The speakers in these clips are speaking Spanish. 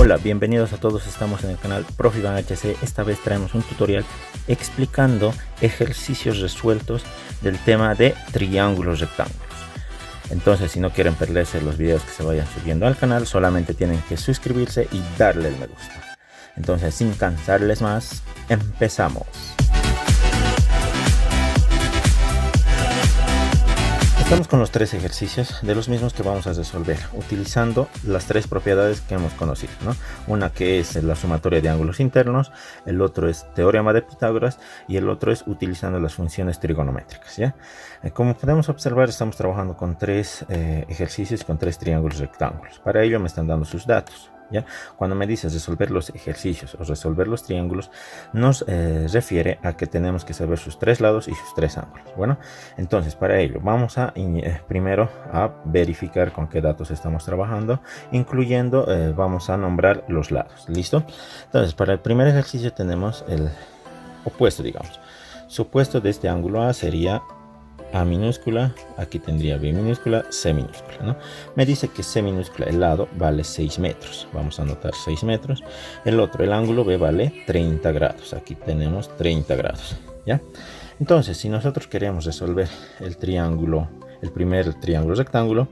Hola, bienvenidos a todos, estamos en el canal Prof. Iván HC. Esta vez traemos un tutorial explicando ejercicios resueltos del tema de triángulos rectángulos. Entonces, si no quieren perderse los videos que se vayan subiendo al canal, solamente tienen que suscribirse y darle el me gusta. Entonces, sin cansarles más, empezamos. Estamos con los tres ejercicios de los mismos que vamos a resolver utilizando las tres propiedades que hemos conocido, ¿no? Una que es la sumatoria de ángulos internos, el otro es teorema de Pitágoras y el otro es utilizando las funciones trigonométricas, ¿ya? Como podemos observar, estamos trabajando con tres ejercicios con tres triángulos rectángulos. Para ello me están dando sus datos, ¿ya? Cuando me dices resolver los ejercicios o resolver los triángulos, nos refiere a que tenemos que saber sus tres lados y sus tres ángulos. Bueno, entonces para ello vamos a primero a verificar con qué datos estamos trabajando, incluyendo vamos a nombrar los lados. ¿Listo? Entonces para el primer ejercicio tenemos el opuesto, digamos. Su opuesto de este ángulo A sería A minúscula, aquí tendría B minúscula, C minúscula, ¿no? Me dice que C minúscula, el lado, vale 6 metros. Vamos a anotar 6 metros. El otro, el ángulo B, vale 30 grados. Aquí tenemos 30 grados, ¿ya? Entonces, si nosotros queremos resolver el triángulo, el primer triángulo rectángulo,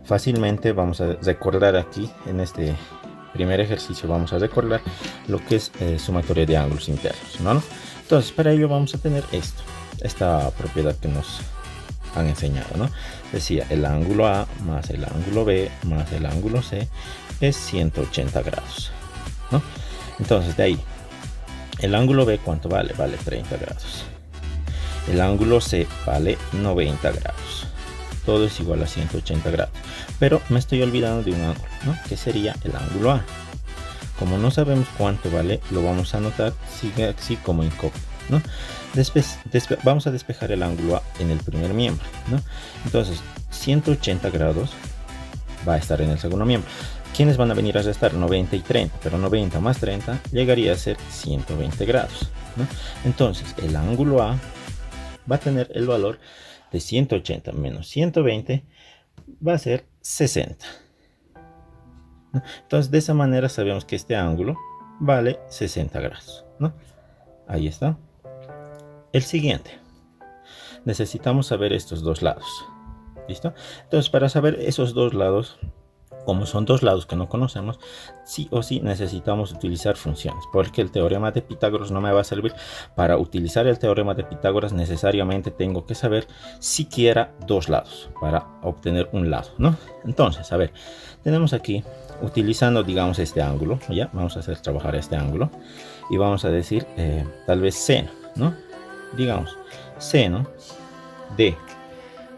fácilmente vamos a recordar aquí, en este primer ejercicio, vamos a recordar lo que es sumatoria de ángulos internos, ¿no? Entonces, para ello vamos a tener esta propiedad que nos han enseñado, ¿no? Decía, el ángulo A más el ángulo B más el ángulo C es 180 grados, ¿no? Entonces, de ahí, el ángulo B, ¿cuánto vale? Vale 30 grados. El ángulo C vale 90 grados. Todo es igual a 180 grados. Pero me estoy olvidando de un ángulo, ¿no? Que sería el ángulo A. Como no sabemos cuánto vale, lo vamos a anotar así como incógnito, ¿no? Vamos a despejar el ángulo A en el primer miembro, ¿no? Entonces, 180 grados va a estar en el segundo miembro. ¿Quiénes van a venir a restar? 90 y 30, pero 90 más 30 llegaría a ser 120 grados, ¿no? Entonces, el ángulo A va a tener el valor de 180 menos 120, va a ser 60. ¿No? Entonces, de esa manera sabemos que este ángulo vale 60 grados, ¿no? Ahí está. El siguiente, necesitamos saber estos dos lados. ¿Listo? Entonces, para saber esos dos lados, como son dos lados que no conocemos, sí o sí necesitamos utilizar funciones, porque el teorema de Pitágoras no me va a servir. Para utilizar el teorema de Pitágoras necesariamente tengo que saber siquiera dos lados para obtener un lado, ¿no? Entonces, a ver, tenemos aquí, utilizando, digamos, este ángulo, ya vamos a hacer trabajar este ángulo y vamos a decir tal vez seno, ¿no? Digamos, seno de,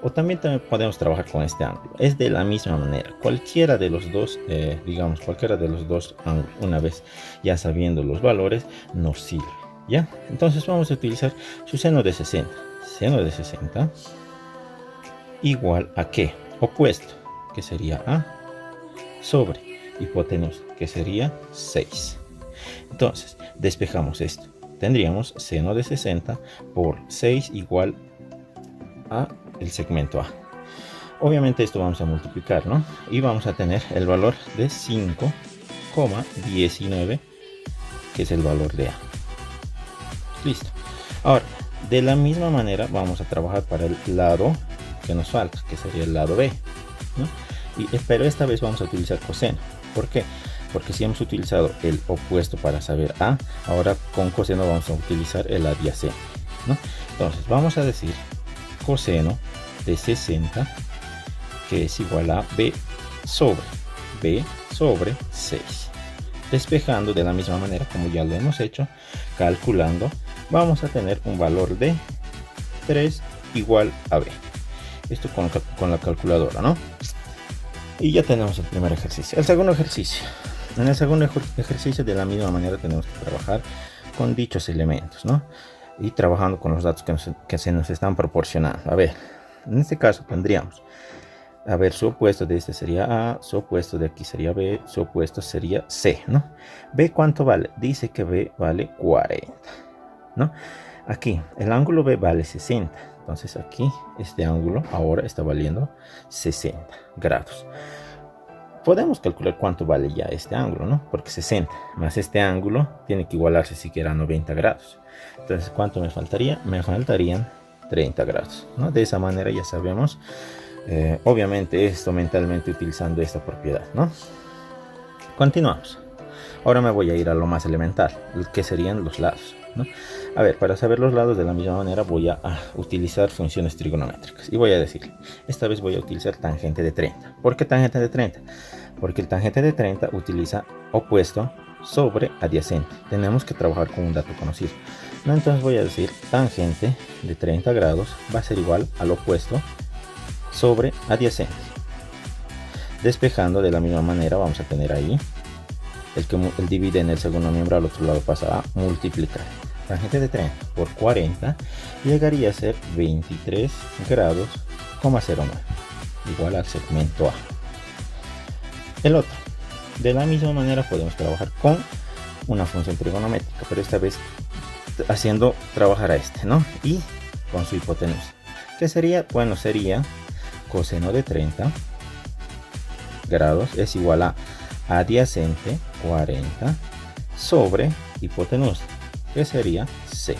o también podemos trabajar con este ángulo. Es de la misma manera. Cualquiera de los dos, digamos, cualquiera de los dos ángulos, una vez ya sabiendo los valores, nos sirve, ¿ya? Entonces vamos a utilizar su seno de 60. Seno de 60 igual a ¿qué? Opuesto, que sería A, sobre hipotenusa, que sería 6. Entonces, despejamos esto. Tendríamos seno de 60 por 6 igual a el segmento A. Obviamente esto vamos a multiplicar, ¿no? Y vamos a tener el valor de 5,19, que es el valor de A. Listo. Ahora, de la misma manera vamos a trabajar para el lado que nos falta, que sería el lado B, ¿no? Pero esta vez vamos a utilizar coseno. ¿Por qué? Porque si hemos utilizado el opuesto para saber A, ahora con coseno vamos a utilizar el adyacente, ¿no? Entonces vamos a decir coseno de 60, que es igual a B sobre 6. Despejando de la misma manera como ya lo hemos hecho, calculando, vamos a tener un valor de 3 igual a B. Esto con la calculadora, ¿no? Y ya tenemos el primer ejercicio. El segundo ejercicio. En el segundo ejercicio, de la misma manera, tenemos que trabajar con dichos elementos, ¿no? Y trabajando con los datos que se nos están proporcionando. A ver, en este caso tendríamos, a ver, su opuesto de este sería A, su opuesto de aquí sería B, su opuesto sería C, ¿no? B, ¿cuánto vale? Dice que B vale 40, ¿no? Aquí, el ángulo B vale 60. Entonces aquí, este ángulo ahora está valiendo 60 grados. podemos calcular cuánto vale ya este ángulo, ¿no? Porque 60 más este ángulo tiene que igualarse siquiera a 90 grados. Entonces, ¿cuánto me faltaría? Me faltarían 30 grados, ¿no? De esa manera ya sabemos, obviamente esto mentalmente utilizando esta propiedad, ¿no? Continuamos. Ahora me voy a ir a lo más elemental, que serían los lados, ¿no? A ver, para saber los lados de la misma manera voy a utilizar funciones trigonométricas. Y voy a decir, esta vez voy a utilizar tangente de 30. ¿Por qué tangente de 30? Porque el tangente de 30 utiliza opuesto sobre adyacente. Tenemos que trabajar con un dato conocido, ¿no? Entonces voy a decir, tangente de 30 grados va a ser igual al opuesto sobre adyacente. Despejando de la misma manera vamos a tener ahí el divide en el segundo miembro, al otro lado pasa a multiplicar. Tangente de 30 por 40 llegaría a ser 23 grados, 09, igual al segmento A. El otro, de la misma manera podemos trabajar con una función trigonométrica, pero esta vez haciendo trabajar a este, ¿no? Y con su hipotenusa. ¿Qué sería? Bueno, sería coseno de 30 grados es igual a adyacente 40 sobre hipotenusa, que sería C.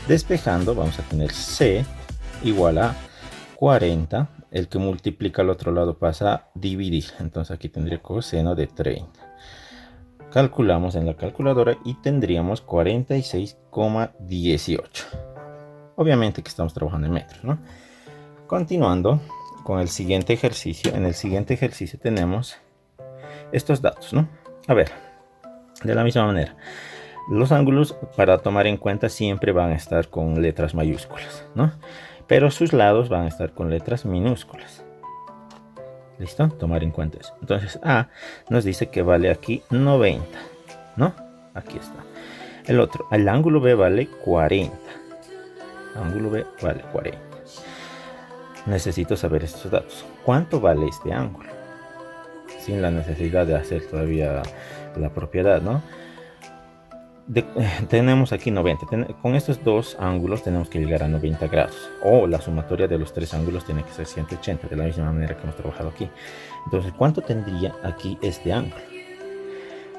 Despejando vamos a tener C igual a 40, el que multiplica al otro lado pasa a dividir, entonces aquí tendría coseno de 30. Calculamos en la calculadora y tendríamos 46,18. Obviamente que estamos trabajando en metros, ¿no? Continuando con el siguiente ejercicio. En el siguiente ejercicio tenemos estos datos, ¿no? A ver, de la misma manera, los ángulos para tomar en cuenta siempre van a estar con letras mayúsculas, ¿no? Pero sus lados van a estar con letras minúsculas. ¿Listo? Tomar en cuenta eso. Entonces A nos dice que vale aquí 90, ¿no? Aquí está. El otro, el ángulo B vale 40. Ángulo B vale 40. Necesito saber estos datos. ¿Cuánto vale este ángulo? Sin la necesidad de hacer todavía la propiedad, ¿no? Tenemos aquí 90. Con estos dos ángulos tenemos que llegar a 90 grados. O la sumatoria de los tres ángulos tiene que ser 180, de la misma manera que hemos trabajado aquí. Entonces, ¿cuánto tendría aquí este ángulo?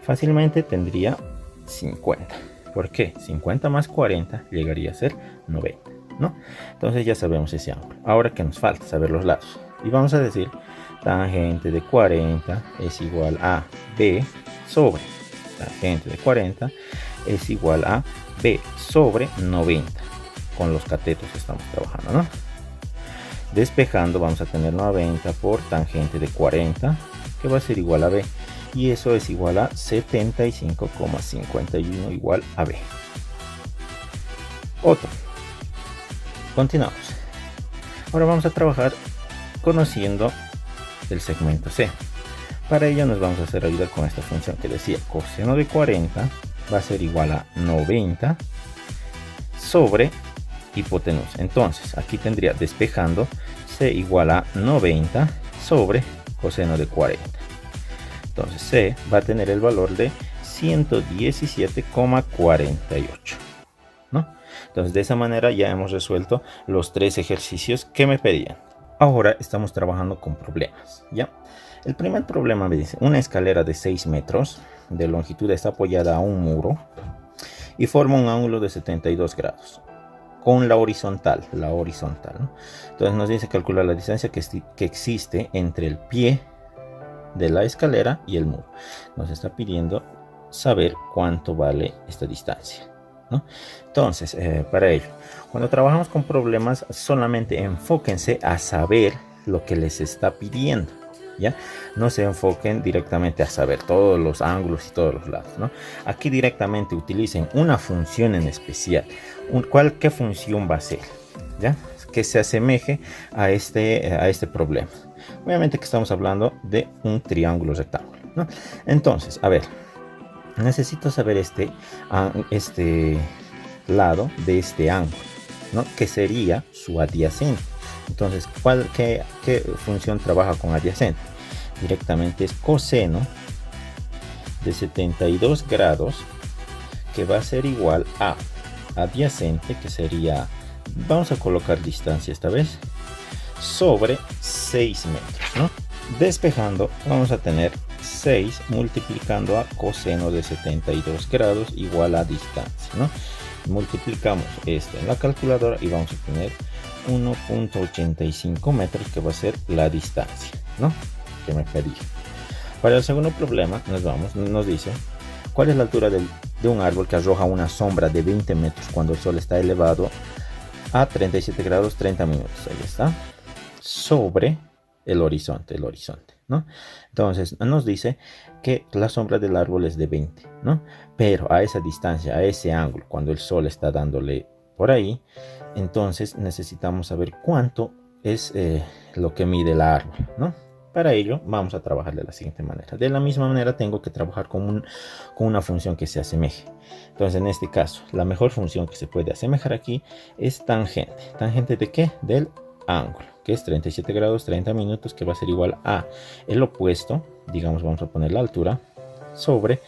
Fácilmente tendría 50. ¿Por qué? 50 más 40 llegaría a ser 90, ¿no? Entonces ya sabemos ese ángulo. Ahora que nos falta saber los lados. Y vamos a decir, tangente de 40 es igual a B sobre tangente de 40 es igual a B sobre 90, con los catetos que estamos trabajando, ¿no? Despejando vamos a tener 90 por tangente de 40, que va a ser igual a B, y eso es igual a 75,51 igual a B. Otro. Continuamos. Ahora vamos a trabajar conociendo el segmento C. Para ello nos vamos a hacer ayuda con esta función que decía coseno de 40 va a ser igual a 90 sobre hipotenusa. Entonces aquí tendría, despejando, C igual a 90 sobre coseno de 40. Entonces C va a tener el valor de 117,48, ¿no? Entonces de esa manera ya hemos resuelto los tres ejercicios que me pedían. Ahora estamos trabajando con problemas, ¿ya? El primer problema me dice, una escalera de 6 metros de longitud está apoyada a un muro y forma un ángulo de 72 grados con la horizontal, ¿no? Entonces nos dice calcular la distancia que existe entre el pie de la escalera y el muro. Nos está pidiendo saber cuánto vale esta distancia, ¿no? Entonces, para ello, cuando trabajamos con problemas, solamente enfóquense a saber lo que les está pidiendo, ¿ya? No se enfoquen directamente a saber todos los ángulos y todos los lados, ¿no? Aquí directamente utilicen una función en especial. ¿Qué función va a ser? ¿Ya? Que se asemeje a este problema. Obviamente que estamos hablando de un triángulo rectángulo, ¿no? Entonces, a ver, necesito saber este lado de este ángulo, ¿no? Que sería su adyacente. Entonces, ¿qué función trabaja con adyacente? Directamente es coseno de 72 grados, que va a ser igual a adyacente, que sería, vamos a colocar distancia esta vez, sobre 6 metros, ¿no? Despejando vamos a tener 6 multiplicando a coseno de 72 grados igual a distancia, ¿no? Multiplicamos esto en la calculadora y vamos a tener 1.85 metros, que va a ser la distancia, ¿no?, que me pedí. Para el segundo problema nos dice cuál es la altura de un árbol que arroja una sombra de 20 metros cuando el sol está elevado a 37 grados 30 minutos. Ahí está. Sobre el horizonte, ¿no? Entonces nos dice que la sombra del árbol es de 20, ¿no? Pero a esa distancia, a ese ángulo, cuando el sol está dándole por ahí, entonces necesitamos saber cuánto es lo que mide el árbol, ¿no? Para ello vamos a trabajar de la siguiente manera. De la misma manera tengo que trabajar con una función que se asemeje. Entonces en este caso la mejor función que se puede asemejar aquí es tangente. ¿Tangente de qué? Del ángulo, que es 37 grados 30 minutos, que va a ser igual a el opuesto, digamos, vamos a poner la altura, sobre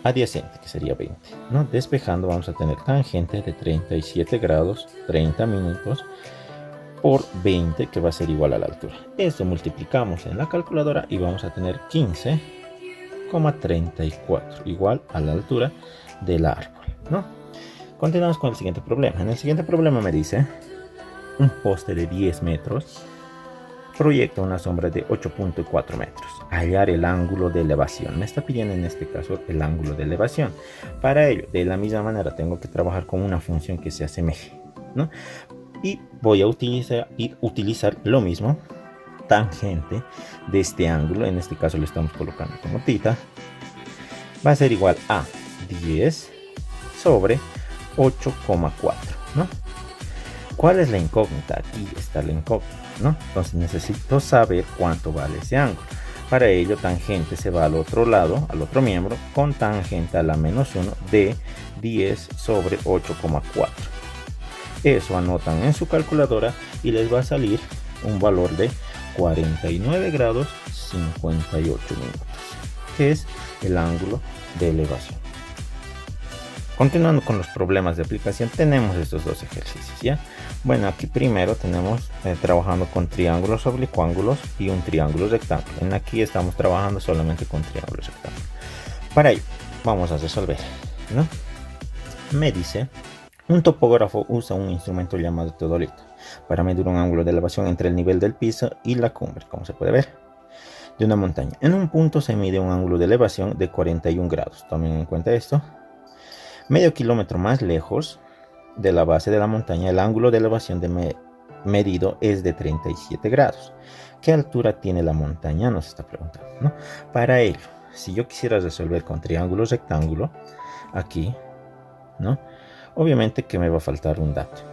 adyacente, que sería 20, ¿no? Despejando vamos a tener tangente de 37 grados 30 minutos por 20, que va a ser igual a la altura. Esto multiplicamos en la calculadora y vamos a tener 15,34 igual a la altura del árbol, ¿no? Continuamos con el siguiente problema. En el siguiente problema me dice: un poste de 10 metros proyecta una sombra de 8.4 metros. Hallar el ángulo de elevación. Me está pidiendo en este caso el ángulo de elevación. Para ello, de la misma manera, tengo que trabajar con una función que se asemeje, ¿no? Y voy a utilizar lo mismo, tangente de este ángulo. En este caso lo estamos colocando como tita. Va a ser igual a 10 sobre 8,4, ¿no? ¿Cuál es la incógnita? Aquí está la incógnita, ¿no? Entonces necesito saber cuánto vale ese ángulo. Para ello, tangente se va al otro lado, al otro miembro, con tangente a la menos 1 de 10 sobre 8,4. Eso anotan en su calculadora y les va a salir un valor de 49 grados 58 minutos, que es el ángulo de elevación. Continuando con los problemas de aplicación, tenemos estos dos ejercicios, ¿ya? Bueno, aquí primero tenemos trabajando con triángulos oblicuángulos y un triángulo rectángulo. En aquí estamos trabajando solamente con triángulos rectángulos. Para ello, vamos a resolver, ¿no? Me dice: un topógrafo usa un instrumento llamado teodolito para medir un ángulo de elevación entre el nivel del piso y la cumbre, como se puede ver, de una montaña. En un punto se mide un ángulo de elevación de 41 grados. Tomen en cuenta esto. Medio kilómetro más lejos de la base de la montaña, el ángulo de elevación medido es de 37 grados. ¿Qué altura tiene la montaña?, nos está preguntando, ¿no? Para ello, si yo quisiera resolver con triángulo rectángulo, aquí, ¿no?, obviamente que me va a faltar un dato.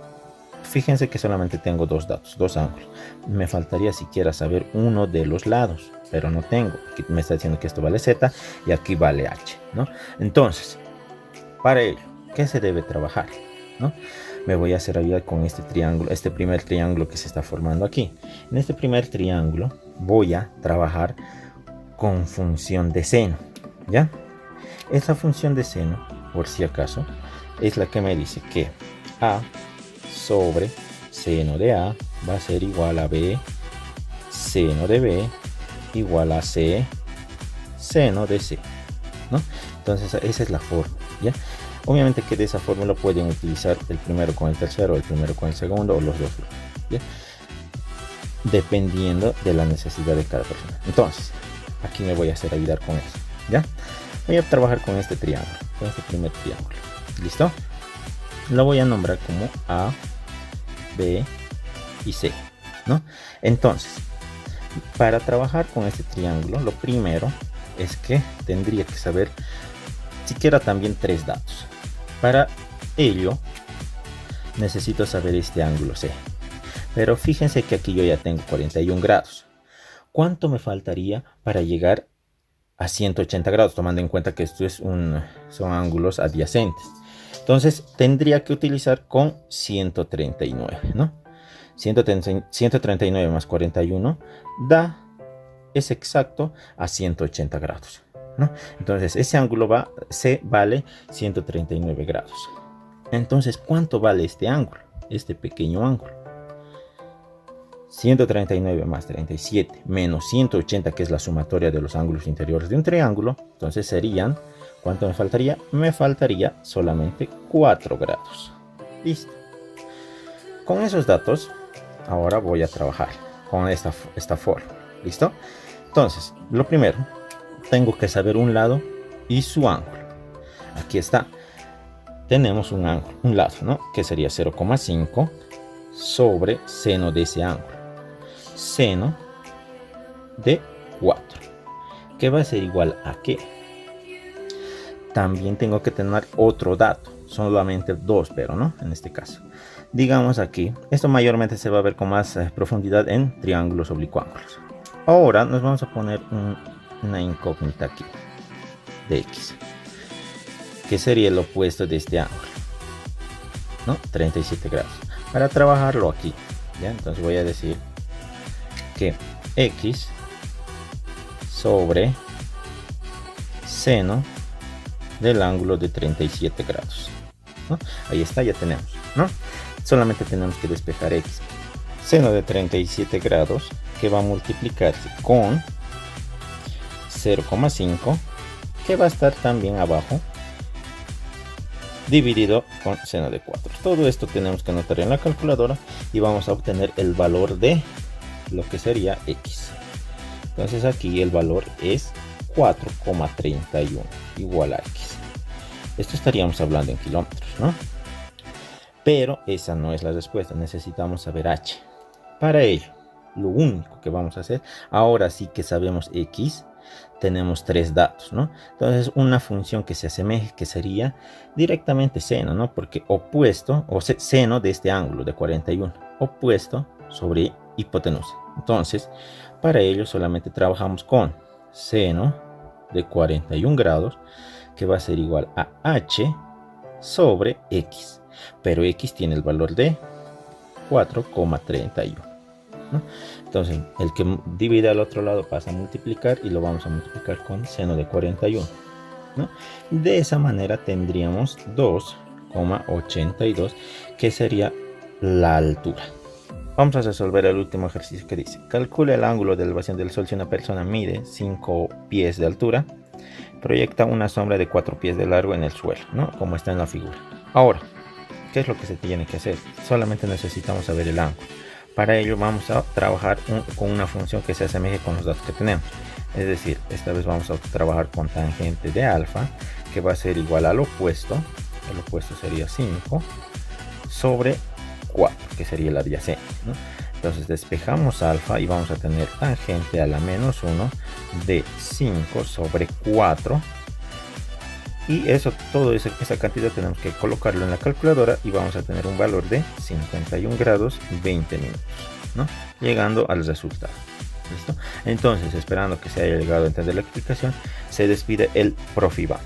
Fíjense que solamente tengo dos datos, dos ángulos. Me faltaría siquiera saber uno de los lados, pero no tengo. Aquí me está diciendo que esto vale Z y aquí vale H, ¿no? Entonces, para ello, ¿qué se debe trabajar?, ¿no? Me voy a hacer ayuda con este triángulo, este primer triángulo que se está formando aquí. En este primer triángulo voy a trabajar con función de seno, ¿ya? Esa función de seno, por si acaso, es la que me dice que A sobre seno de A va a ser igual a B seno de B igual a C seno de C, ¿no? Entonces esa es la fórmula, ¿ya? Obviamente que de esa fórmula pueden utilizar el primero con el tercero, el primero con el segundo o los dos, ¿ya?, dependiendo de la necesidad de cada persona. Entonces aquí me voy a hacer ayudar con eso, ¿ya? Voy a trabajar con este triángulo, con este primer triángulo. ¿Listo? Lo voy a nombrar como A, B y C, ¿no? Entonces, para trabajar con este triángulo, lo primero es que tendría que saber siquiera también tres datos. Para ello, necesito saber este ángulo C. Pero fíjense que aquí yo ya tengo 41 grados. ¿Cuánto me faltaría para llegar a 180 grados? Tomando en cuenta que esto son ángulos adyacentes. Entonces tendría que utilizar con 139, ¿no? 139 más 41 es exacto a 180 grados, ¿no? Entonces ese ángulo C vale 139 grados. Entonces, ¿cuánto vale este ángulo? Este pequeño ángulo. 139 más 37 menos 180, que es la sumatoria de los ángulos interiores de un triángulo. Entonces serían, ¿cuánto me faltaría? Me faltaría solamente 4 grados. Listo. Con esos datos, ahora voy a trabajar con esta fórmula. ¿Listo? Entonces, lo primero, tengo que saber un lado y su ángulo. Aquí está. Tenemos un ángulo, un lado, ¿no? Que sería 0,5 sobre seno de ese ángulo. Seno de 4, que va a ser igual a ¿qué? También tengo que tener otro dato, solamente 2, pero no, en este caso. Digamos aquí, esto mayormente se va a ver con más profundidad en triángulos oblicuángulos. Ahora nos vamos a poner una incógnita aquí, de X, que sería el opuesto de este ángulo, ¿no? 37 grados. Para trabajarlo aquí, ¿ya? Entonces voy a decir que X sobre seno del ángulo de 37 grados, ¿no? Ahí está, ya tenemos, ¿no? Solamente tenemos que despejar X. Seno de 37 grados, que va a multiplicarse con 0,5, que va a estar también abajo, dividido con seno de 4. Todo esto tenemos que anotar en la calculadora y vamos a obtener el valor de lo que sería X. Entonces aquí el valor es 4,31 igual a X. Esto estaríamos hablando en kilómetros, ¿no? Pero esa no es la respuesta, necesitamos saber H. Para ello, lo único que vamos a hacer, ahora sí que sabemos X, tenemos 3 datos, ¿no? Entonces una función que se asemeje, que sería directamente seno, ¿no? Porque opuesto, o seno de este ángulo de 41, opuesto sobre hipotenusa. Entonces, para ello solamente trabajamos con seno de 41 grados, que va a ser igual a H sobre X. Pero X tiene el valor de 4,31, ¿no? Entonces, el que divide al otro lado pasa a multiplicar y lo vamos a multiplicar con seno de 41, ¿no? De esa manera tendríamos 2,82, que sería la altura. Vamos a resolver el último ejercicio que dice: calcula el ángulo de elevación del Sol si una persona mide 5 pies de altura, proyecta una sombra de 4 pies de largo en el suelo, ¿no? Como está en la figura. Ahora, ¿qué es lo que se tiene que hacer? Solamente necesitamos saber el ángulo. Para ello vamos a trabajar con una función que se asemeje con los datos que tenemos. Es decir, esta vez vamos a trabajar con tangente de alfa, que va a ser igual al opuesto. El opuesto sería 5 sobre 4, que sería el adyacente, ¿no? Entonces despejamos alfa y vamos a tener tangente a la menos 1 de 5 sobre 4. Y eso, todo esa cantidad tenemos que colocarlo en la calculadora y vamos a tener un valor de 51 grados 20 minutos, ¿no? Llegando al resultado. ¿Listo? Entonces, esperando que se haya llegado a entender la explicación, se despide el Prof. Iván.